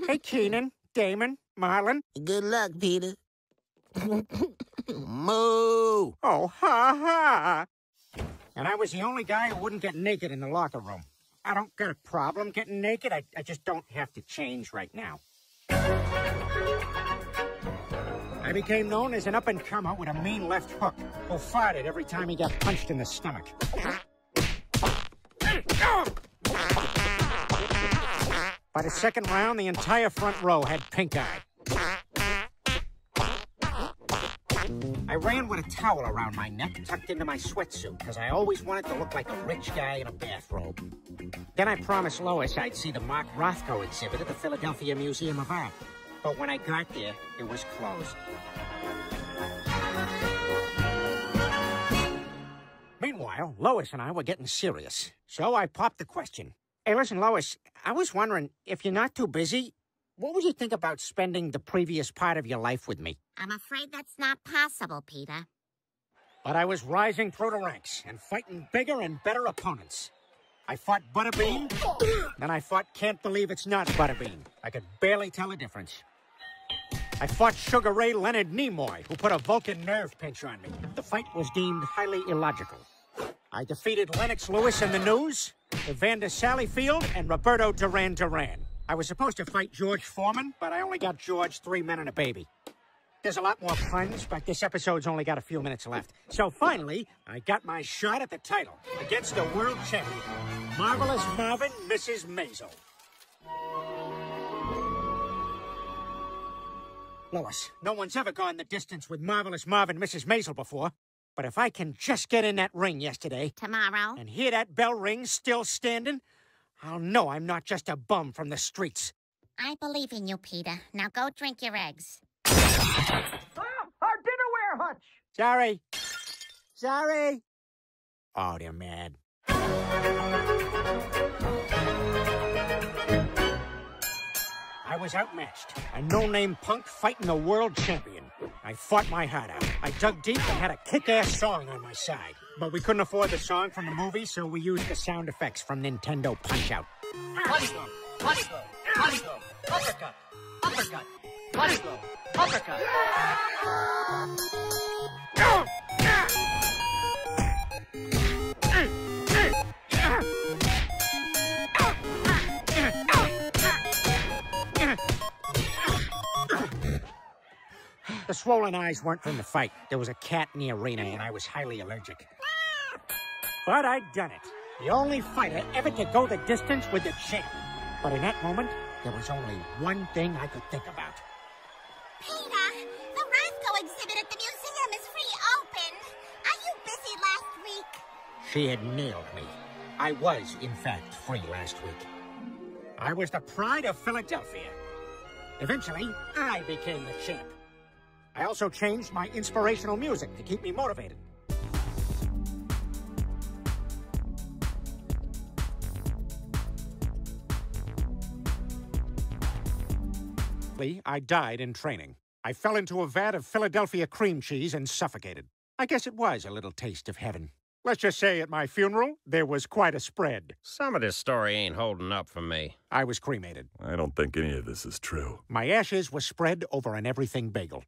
Hey, Keenan, Damon, Marlon. Good luck, Peter. Moo! Oh, ha-ha! And I was the only guy who wouldn't get naked in the locker room. I don't got a problem getting naked. I just don't have to change right now. I became known as an up-and-comer with a mean left hook who farted every time he got punched in the stomach. By the second round, the entire front row had pink eye. I ran with a towel around my neck tucked into my sweatsuit because I always wanted to look like a rich guy in a bathrobe. Then I promised Lois I'd see the Mark Rothko exhibit at the Philadelphia Museum of Art. But when I got there, it was closed. Meanwhile, Lois and I were getting serious. So I popped the question. Hey, listen, Lois, I was wondering, if you're not too busy, what would you think about spending the previous part of your life with me? I'm afraid that's not possible, Peter. But I was rising through the ranks and fighting bigger and better opponents. I fought Butterbean, then I fought Can't Believe It's Not Butterbean. I could barely tell the difference. I fought Sugar Ray Leonard Nimoy, who put a Vulcan nerve pinch on me. The fight was deemed highly illogical. I defeated Lennox Lewis in the News, Evander Sallyfield, and Roberto Duran Duran. I was supposed to fight George Foreman, but I only got George 3 men and a baby. There's a lot more puns, but this episode's only got a few minutes left. So finally, I got my shot at the title against the world champion, Marvelous Marvin, Mrs. Maisel. Lois, no one's ever gone the distance with Marvelous Marvin, Mrs. Maisel before. But if I can just get in that ring yesterday... Tomorrow? ...and hear that bell ring still standing, I'll know I'm not just a bum from the streets. I believe in you, Peter. Now go drink your eggs. Our dinnerware hutch! Sorry. Sorry. Oh, they're mad. I was outmatched. A no-name punk fighting the world champion. I fought my heart out. I dug deep and had a kick-ass song on my side. But we couldn't afford the song from the movie, so we used the sound effects from Nintendo Punch-Out. Body blow, body blow, body blow, uppercut, uppercut, body blow, uppercut. The swollen eyes weren't from the fight. There was a cat in the arena, and I was highly allergic. But I'd done it. The only fighter ever to go the distance with the champ. But in that moment, there was only one thing I could think about. Peter, the Rothko exhibit at the museum is open. Are you busy last week? She had nailed me. I was, in fact, free last week. I was the pride of Philadelphia. Eventually, I became the champ. I also changed my inspirational music to keep me motivated. I died in training. I fell into a vat of Philadelphia cream cheese and suffocated. I guess it was a little taste of heaven. Let's just say at my funeral, there was quite a spread. Some of this story ain't holding up for me. I was cremated. I don't think any of this is true. My ashes were spread over an everything bagel.